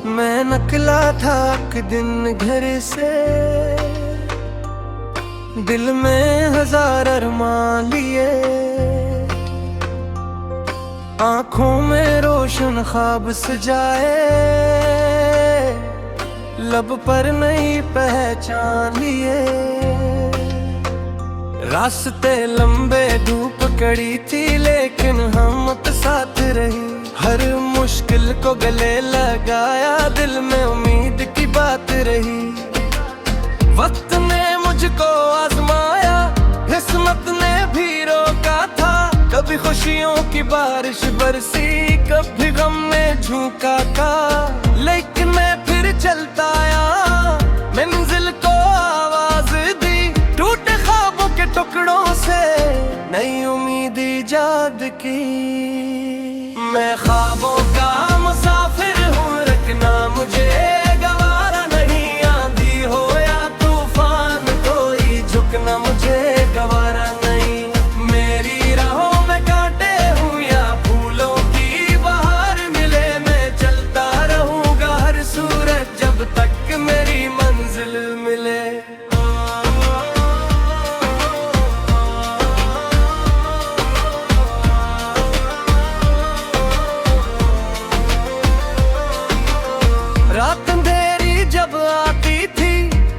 मैं निकला था एक दिन घर से, दिल में हजार अरमान लिए, आंखों में रोशन ख्वाब सजाए, लब पर नई पहचान लिए। रास्ते लंबे धूप कड़ी थी लेकिन हिम्मत साथ रही, हर मुश्किल को गले लगाया, दिल में उम्मीद की बात रही। वक्त ने मुझको आजमाया, किस्मत ने भी रोका था, कभी खुशियों की बारिश बरसी, कभी गम में झोंका था, लेकिन मैं फिर चलता आया, मंजिल को आवाज दी, टूटे ख्वाबों के टुकड़ों से नई उम्मीद इजाद की। मैं ख्वाबों का मुसाफिर हूँ, रखना मुझे गवारा नहीं, आंधी हो या तूफान कोई झुकना मुझे गवारा नहीं। मेरी राहों में कांटे हूँ या फूलों की बहार मिले, मैं चलता रहूँगा हर सूरत जब तक मेरी मंजिल मिले। रात अंधेरी जब आती थी,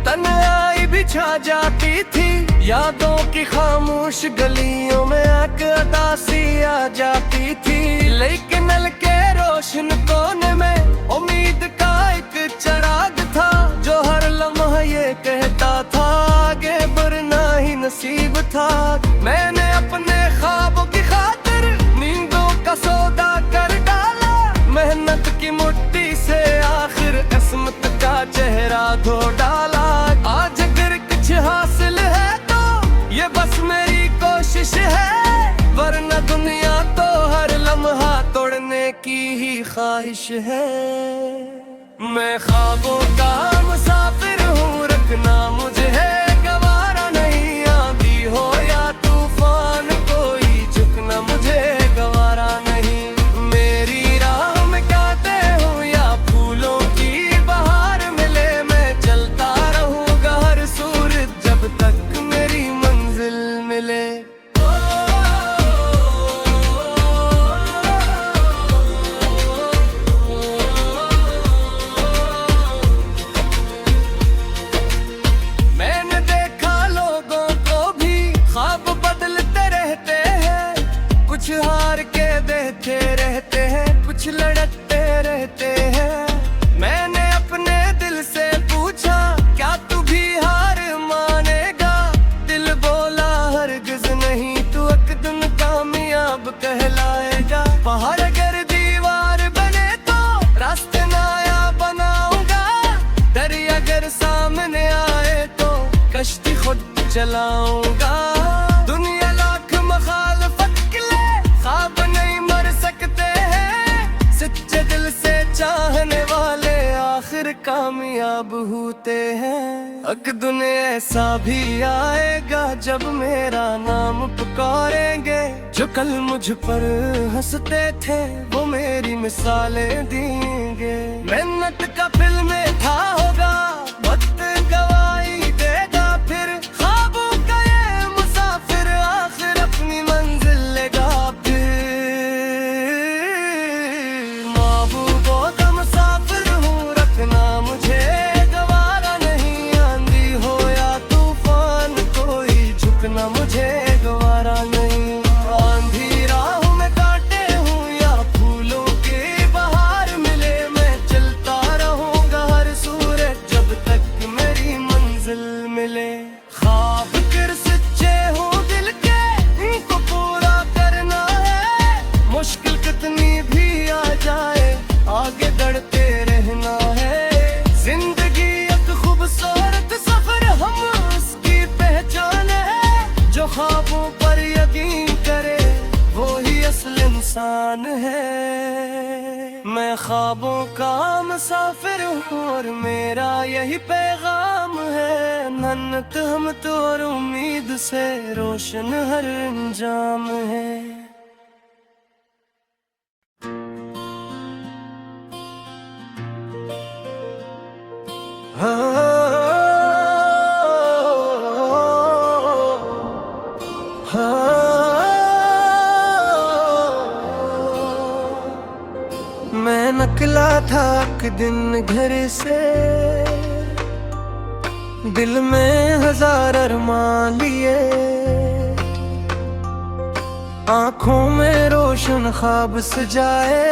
तन्हाई बिछा जाती थी, यादों की खामोश गलियों में एक उदासी आ जाती थी, लेकिन हल्के रोशन कोने में उम्मीद का एक चिराग था, जो हर लम्हा ये कहता था आगे बढ़ना ही नसीब था। मैंने अपने ख्वाबों की खातिर नींदों का सौदा कर डाला, मेहनत की मुट्ठी से आखिर किस्मत का चेहरा धो डाला। आज अगर कुछ हासिल है तो ये बस मेरी कोशिश है, वरना दुनिया तो हर लम्हा तोड़ने की ही ख्वाहिश है। मैं ख्वाबों का मुसाफिर हूँ, रखना मुझे गवारा नहीं, आंधी हो या तूफान कोई झुकना मुझे गवारा नहीं। मेरी राह में कांटे हूँ या फूलों की बहार मिले, मैं चलता रहूँगा हर सूरत जब तक मेरी मंजिल मिले। मैंने देखा लोगों को भी ख्वाब बदलते रहते हैं, कुछ हार के देते रहते हैं, कुछ लड़ते रहते हैं। मैंने अपने दिल से पूछा क्या तू भी हार मानेगा, दिल बोला हरगिज नहीं, तू एक दिन कामयाब कहलाएगा। पहाड़ अगर दीवार बने तो रास्ते नया बनाऊंगा, दरिया अगर सामने आए तो कश्ती खुद चलाऊंगा। दुनिया लाख मखालफत के लिए ख्वाब नहीं मर सकते हैं, सच्चे दिल से चाहने वाले आखिर कामयाब होते हैं। एक दिन ऐसा भी आएगा जब मेरा नाम पुकारेंगे, जो कल मुझ पर हंसते थे वो मेरी मिसालें देंगे। मेहनत का फिल में था होगा, वक्त गवाही देगा, फिर ख्वाबों का ये मुसाफिर आखिर अपनी मंजिल लेगा। फिर महबूबों का मुसाफिर हूँ, रखना मुझे गवारा नहीं, आंधी हो या तूफान कोई झुकना मुझे गवारा नहीं। आंधी राहों में कांटे हूँ या फूलों की बहार मिले, मैं चलता रहूँगा हर सूरत जब तक मेरी मंजिल मिले। ख्वाब कर सच्चे हो दिल के, इनको पूरा करना है, मुश्किल कितनी भी आ जाए आगे बढ़ते रहना है। जिंदगी एक खूबसूरत सफर, हम उसकी पहचान है, जो ख्वाबों पर यकीन करे वो ही असल इंसान है। मैं ख्वाबों का मुसाफिर हूँ और मेरा यही पैगाम है, मन्नत हम तो और उम्मीद से रोशन हर अंजाम है। निकला था एक दिन घर से, दिल में हजार अरमान लिए, आंखों में रोशन ख्वाब सजाए,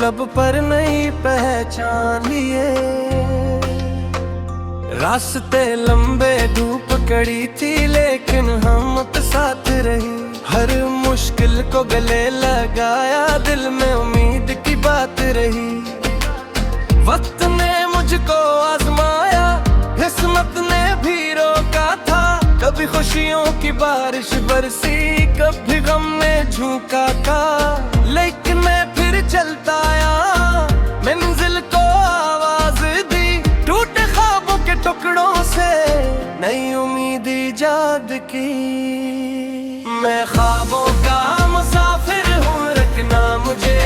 लब पर नई पहचान लिए। रास्ते लंबे धूप कड़ी थी लेकिन हिम्मत साथ रही, हर मुश्किल को गले लगाया, दिल में उम्मीद की बात रही। वक्त ने मुझको आजमाया, किस्मत ने भी रोका था, कभी खुशियों की बारिश बरसी, कभी गम ने झोंका था, लेकिन मैं फिर चलता आया, मंजिल को आवाज दी, टूटे ख्वाबों के टुकड़ों से नई उम्मीद इजाद की। मैं ख्वाबों का मुसाफिर हूँ, रखना मुझे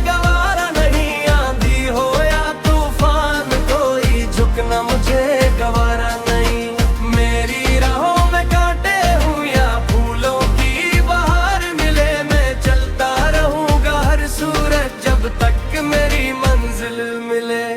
गवारा नहीं, आंधी हो या तूफान कोई झुकना मुझे गवारा नहीं। मेरी राहों में कांटे हूँ या फूलों की बहार मिले, मैं चलता रहूँगा हर सूरत जब तक मेरी मंजिल मिले।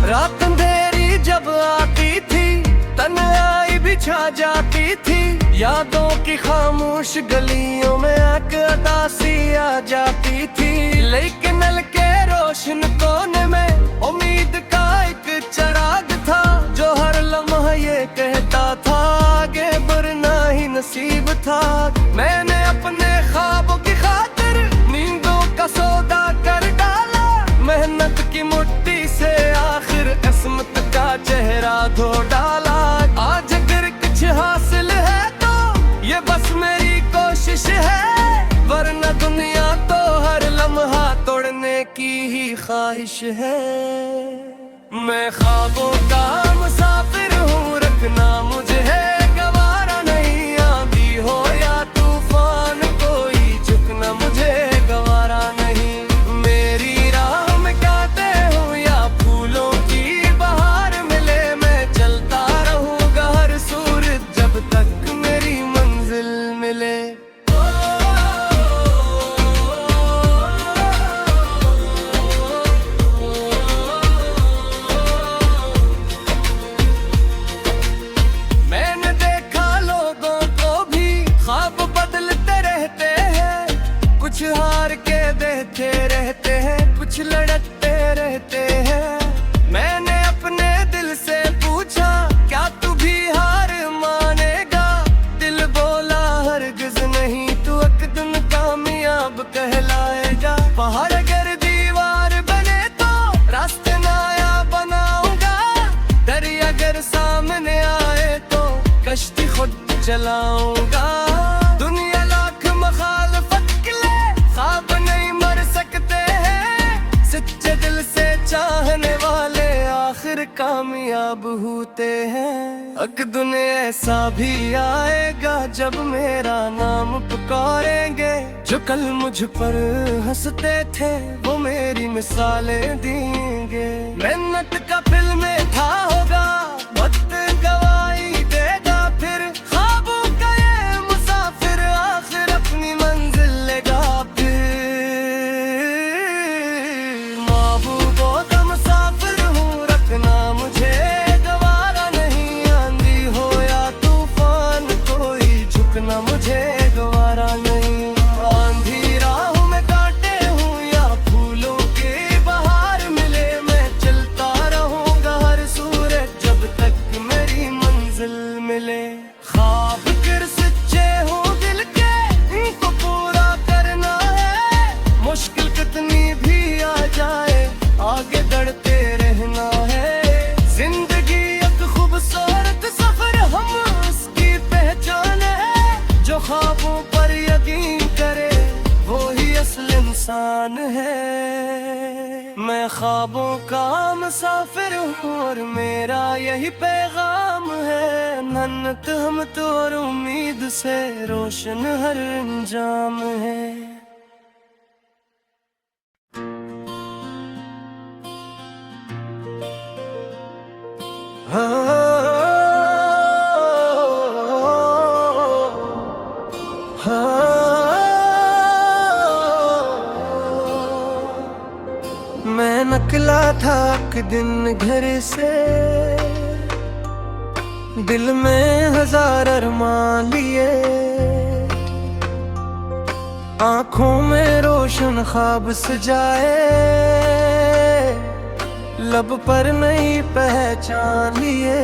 रात अंधेरी जब आती थी, तन्हाई भी छा जाती थी, यादों की खामोश गलियों में एक उदासी आ जाती थी, लेकिन नल के रोशन कोने में उम्मीद का एक चिराग था, जो हर लम्हा ये कहता था आगे बढ़ना ही नसीब था। मैंने अपने ख्वाबों की खातिर नींदों का सौदा कर डाला, मेहनत की मुट्ठी से आखिर किस्मत का चेहरा धो डाला। आज अगर कुछ हासिल है तो ये बस मेरी कोशिश है, वरना दुनिया तो हर लम्हा तोड़ने की ही ख्वाहिश है। मैं ख्वाबों का मुसाफिर हूँ, रखना मुझे है गवारा नहीं, आंधी हो या तूफान कोई झुकना मुझे गवारा नहीं। मेरी राह में कांटे हूँ या फूलों की बहार मिले, मैं चलता रहूँगा हर सूरत जब तक मेरी मंजिल मिले। मैंने देखा लोगों को भी ख्वाब बदलते रहते हैं, कुछ हार के देते रहते हैं, कुछ लड़ते रहते हैं। मैंने अपने दिल से पूछा क्या तू भी हार मानेगा, दिल बोला हरगिज नहीं, तू एक दिन कामयाब कहलाएगा। पहाड़ अगर दीवार बने तो रास्ते नया बनाऊंगा, दरिया अगर सामने आए तो कश्ती खुद चलाऊंगा। दुनिया लाख मखालफत के लिए ख्वाब नहीं मर सकते हैं, सच्चे दिल से चाहने वाले आखिर कामयाब होते हैं। एक दिन ऐसा भी आएगा जब मेरा नाम पुकारेंगे, जो कल मुझ पर हंसते थे वो मेरी मिसालें देंगे। मेहनत का फिल में था होगा, वक्त गवाही देगा, फिर ख्वाबों का ये मुसाफिर आखिर अपनी मंजिल लेगा। फिर महबूबों का मुसाफिर हूँ, रखना मुझे गवारा नहीं, आंधी हो या तूफान कोई झुकना मुझे गवारा नहीं। आंधी राहों में कांटे हूँ या फूलों की बहार मिले, मैं चलता रहूँगा हर सूरत जब तक मेरी मंजिल मिले। ख्वाब फिर सच्चे हो दिल के, इनको पूरा करना है, मुश्किल कितनी भी आ जाए आगे बढ़ते रहना है। जिंदगी एक खूबसूरत सफर, हम उसकी पहचान है, जो ख्वाबों पर यकीन करे वो ही असल इंसान है। मैं ख्वाबों का मुसाफिर हूँ और मेरा यही पैगाम है, मन्नत हम तो और उम्मीद से रोशन हर अंजाम है। मैं निकला था एक दिन घर से, दिल में हजार अरमान लिए, आंखों में रोशन ख्वाब सजाए, लब पर नहीं पहचान लिए।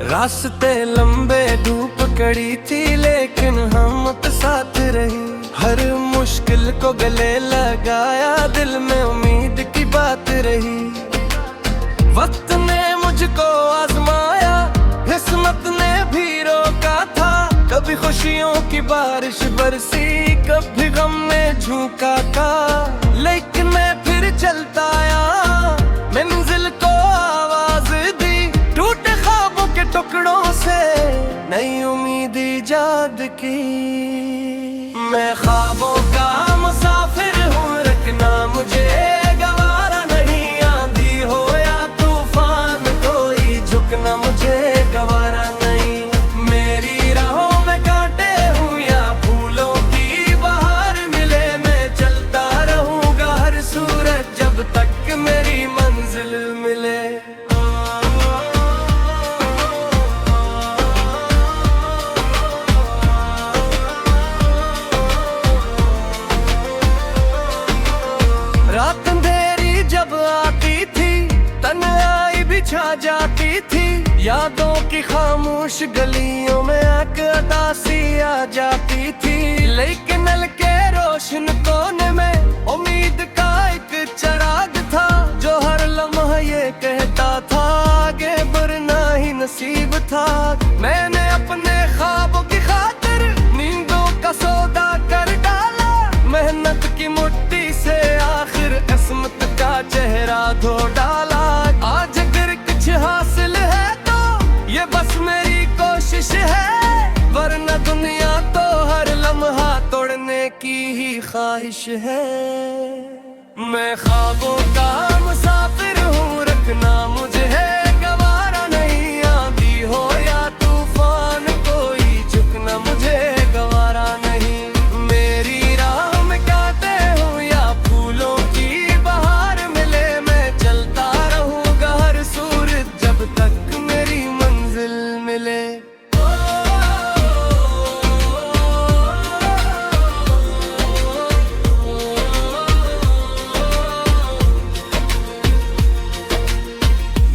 रास्ते लंबे धूप कड़ी थी लेकिन हम साथ रही, हर मुश्किल को गले लगाया, दिल में उम्मीद की बात रही। वक्त ने मुझको आजमाया, किस्मत ने भी रोका था, कभी खुशियों की बारिश बरसी, कभी गम ने झोंका था, लेकिन मैं फिर चलता आया, मंजिल को आवाज दी, टूटे ख्वाबों के टुकड़ों से नई उम्मीद इजाद की। मैं ख्वाबों का मुसाफिर हूँ, रखना मुझे गवारा नहीं, आंधी हो या तूफान कोई झुकना मुझे गवारा नहीं। मेरी राहों में कांटे हूँ या फूलों की बहार मिले, मैं चलता रहूँगा हर सूरत जब तक मेरी मंजिल मिले। रात अंधेरी जब आती थी, तन्हाई बिछा जाती थी, यादों की खामोश गलियों में एक उदासी आ जाती थी, लेकिन नल के रोशन कोने में उम्मीद का एक चिराग था, जो हर लम्हा ये कहता था आगे बढ़ना ही नसीब था। मैंने अपने ख्वाबों की खातिर नींदों का सौदा कर डाला, मेहनत की मुट्ठी से आखिर किस्मत का चेहरा धो डाला। आज अगर कुछ हासिल है तो ये बस मेरी कोशिश है, वरना दुनिया तो हर लम्हा तोड़ने की ही ख्वाहिश है। मैं ख्वाबों का मुसाफिर हूँ, रखना मुझे है गवारा नहीं, आंधी हो या तूफान कोई झुकना मुझे गवारा नहीं। मेरी राह में कांटे हूँ या फूलों की बहार मिले, मैं चलता रहूँगा हर सूरत जब तक मेरी मंजिल मिले।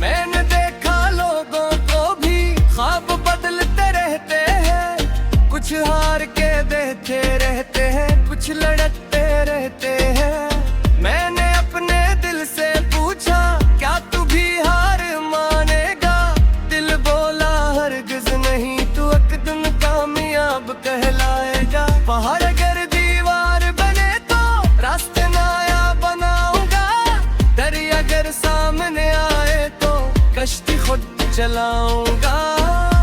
मैंने देखा लोगों को भी ख्वाब बदलते रहते हैं, कुछ हार के देते रहते हैं, कुछ लड़ते रहते हैं। मैंने अपने दिल से पूछा क्या तू भी हार मानेगा, दिल बोला हरगिज नहीं, तू एक दिन कामयाब कहलाएगा। पहाड़ अगर दीवार बने तो रास्ते नया बनाऊंगा, दरिया अगर सामने आए तो कश्ती खुद चलाऊंगा।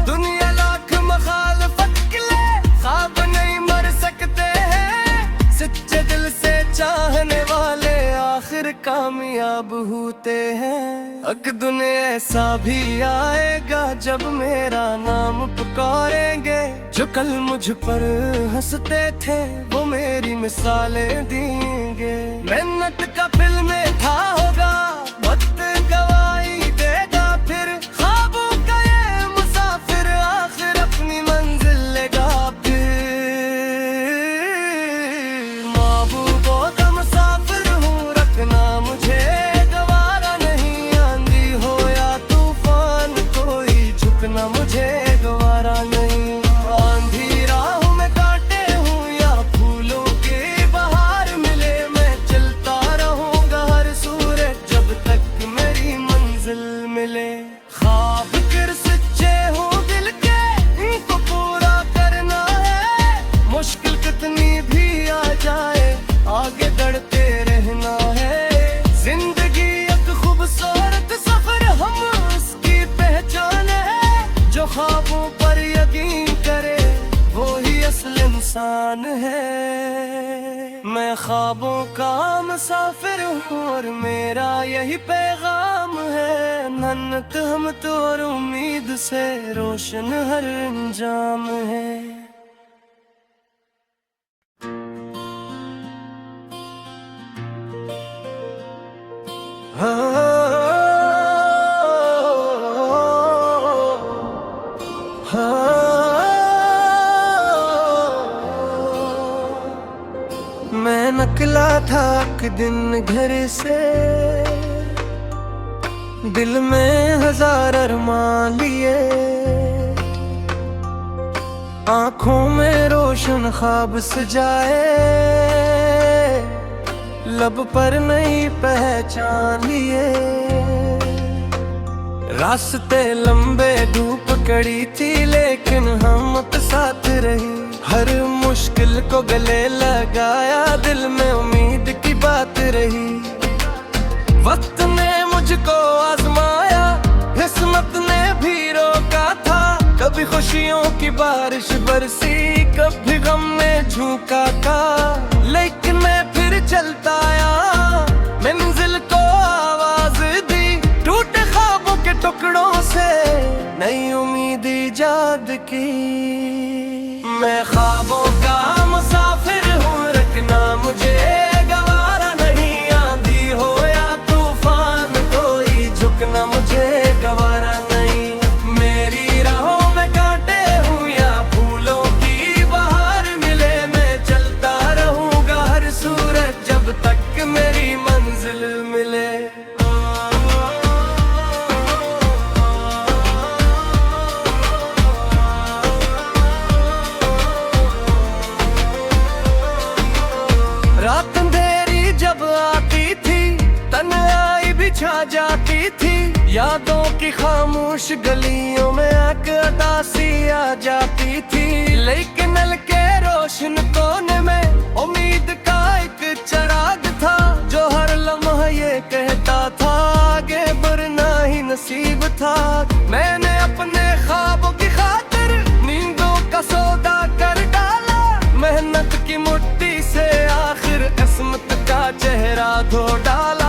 दुनिया लाख मखालफत के लिए ख्वाब नहीं मर सकते हैं, सच्चे दिल से चाहने वाले आखिर कामयाब होते हैं। एक दिन ऐसा भी आएगा जब मेरा नाम पुकारेंगे, जो कल मुझ पर हंसते थे वो मेरी मिसालें देंगे। मेहनत का फिल में था होगा, वक्त गवाही देगा, फिर ख्वाबों का ये मुसाफिर आखिर अपनी मंजिल लेगा। महबूबों का मुसाफिर हूँ, रखना मुझे गवारा नहीं, आंधी हो या तूफान कोई झुकना मुझे गवारा नहीं। आंधी राहों में कांटे हूँ या फूलों की बहार मिले, मैं चलता रहूँगा हर सूरत जब तक मेरी मंजिल मिले। ख्वाब कर सच्चे हूँ दिल के, इनको पूरा करना है, मुश्किल कितनी भी आ जाए आगे बढ़ते रहना है। जिंदगी एक खूबसूरत सफर, हम उसकी पहचान है, जो ख्वाबों पर यकीन करे वो ही असल इंसान है। मैं ख्वाबों का मुसाफिर हूँ और मेरा यही पैगाम है, ना मेहनत हम तो और उम्मीद से रोशन हर अंजाम है। मैं निकला था एक दिन घर से, दिल में हजार अरमान लिए, आंखों में रोशन ख्वाब सजाए, लब पर नई पहचान लिए। रास्ते लंबे धूप कड़ी थी लेकिन हिम्मत साथ रही, हर मुश्किल को गले लगाया, दिल में उम्मीद की बात रही। वक्त ने मुझको आजमाया, किस्मत ने भी रोका था, कभी खुशियों की बारिश बरसी, कभी गम में झोंका था, लेकिन मैं फिर चलता आया, मंजिल को आवाज दी, टूटे ख्वाबों के टुकड़ों से नई उम्मीद इजाद की। मैं ख्वाबों का मुसाफिर हूँ, रखना मुझे गवारा नहीं, आंधी हो या तूफान कोई झुकना मुझे गवारा नहीं। मेरी राहों में कांटे हूँ या फूलों की बहार मिले, मैं चलता रहूँगा हर सूरत जब तक मेरी मंजिल मिले। रात अंधेरी जब आती थी, तन्हाई बिछा जाती थी, यादों की खामोश गलियों में एक उदासी आ जाती थी, लेकिन नल के रोशन कोने में उम्मीद का एक चिराग था, जो हर लम्हा ये कहता था आगे बढ़ना ही नसीब था। मैंने अपने ख्वाबों की खातिर नींदों का सौदा कर डाला, मेहनत की मुट्ठी से आखिर किस्मत का चेहरा धो डाला।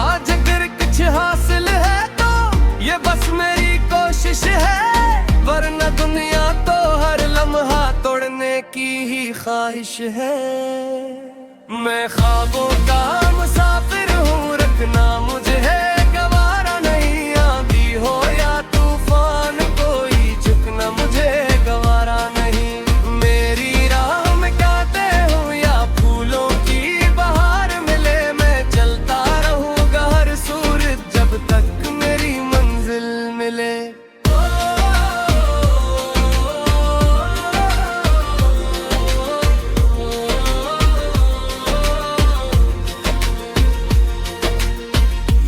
आज अगर कुछ हासिल है तो ये बस मेरी कोशिश है, वरना दुनिया तो हर लम्हा तोड़ने की ही ख्वाहिश है। मैं ख्वाबों का मुसाफिर हूँ, रखना मुझे गवारा नहीं, आंधी हो या तूफान कोई झुकना मुझे गवारा नहीं। मेरी राह में कांटे हूँ या फूलों की बहार मिले, मैं चलता रहूँगा हर सूरत जब तक मेरी मंजिल मिले।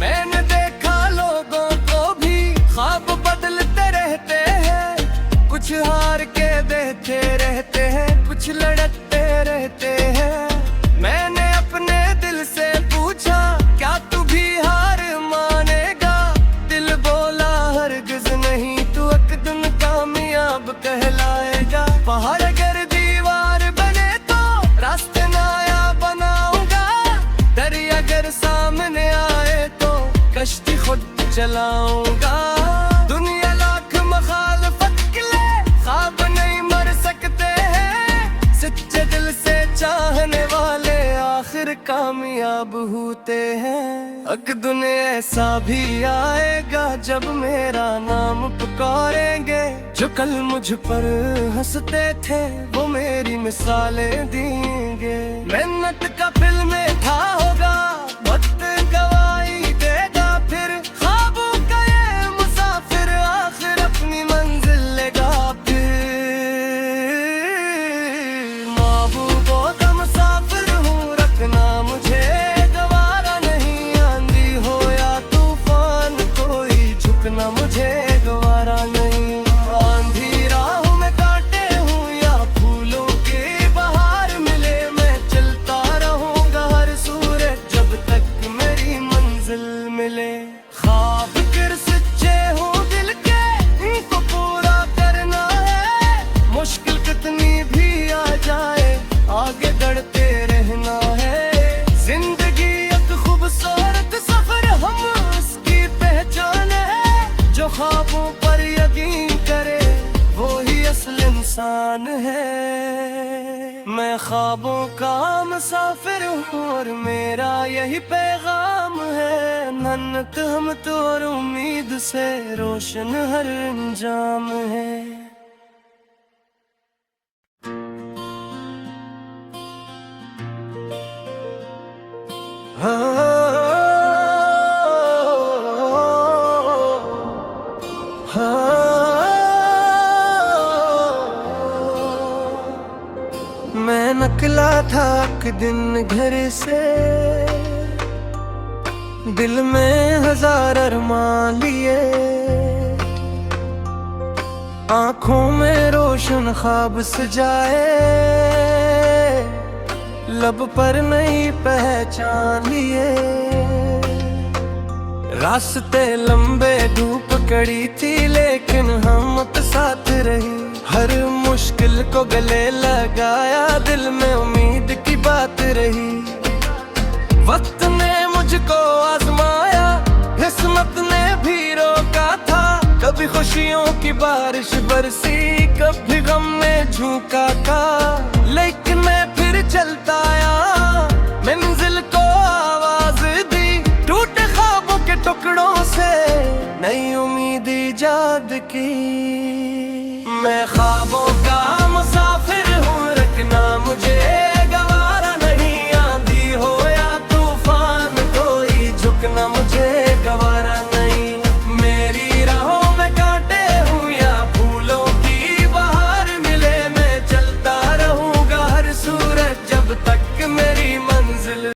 मैंने देखा लोगों को भी ख्वाब बदलते रहते हैं, कुछ हार के देते रहते हैं, कुछ लड़ते रहते हैं। मैंने अपने दिल से पूछा क्या तू भी हार मानेगा, दिल बोला हरगिज नहीं, तू एक दिन कामयाब कहलाएगा। पहाड़ अगर दीवार बने तो रास्ते नया बनाऊंगा, दरिया अगर सामने आए तो कश्ती खुद चलाऊंगा। दुनिया लाख मखालफत के लिए ख्वाब नहीं मर सकते हैं, सच्चे दिल से चाहने वाले आखिर कामयाब होते हैं। एक दिन ऐसा भी आएगा जब मेरा नाम पुकारेंगे, जो कल मुझ पर हंसते थे वो मेरी मिसालें देंगे। मेहनत का फिल में था होगा, वक्त गवाही देगा, फिर ख्वाबों का ये मुसाफिर आखिर अपनी मंजिल लेगा। फिर महबूबों का मुसाफिर हूँ, रखना मुझे गवारा नहीं, आंधी हो या तूफान कोई झुकना मुझे गवारा नहीं। आंधी राहों में कांटे हूँ या फूलों की बहार मिले, मैं चलता रहूँगा हर सूरत जब एहसान है। मैं ख्वाबों का मुसाफिर हूँ और मेरा यही पैगाम है, मन्नत हम तो और उम्मीद से रोशन हर अंजाम है। मैं निकला था एक दिन घर से, दिल में हजार अरमान लिए, आंखों में रोशन ख्वाब सजाए, लब पर नई पहचान लिए। रास्ते लंबे धूप कड़ी थी लेकिन हिम्मत साथ रही, हर मुश्किल को गले लगाया, दिल में उम्मीद की बात रही। वक्त ने मुझको आजमाया, किस्मत ने भी रोका था, कभी खुशियों की बारिश बरसी, कभी गम ने झोंका था, लेकिन मैं फिर चलता आया, मंजिल को आवाज दी, टूटे ख्वाबों के टुकड़ों से नई उम्मीद इजाद की। मैं ख्वाबों का मुसाफिर हूँ, रखना मुझे गवारा नहीं, आंधी हो या तूफान कोई झुकना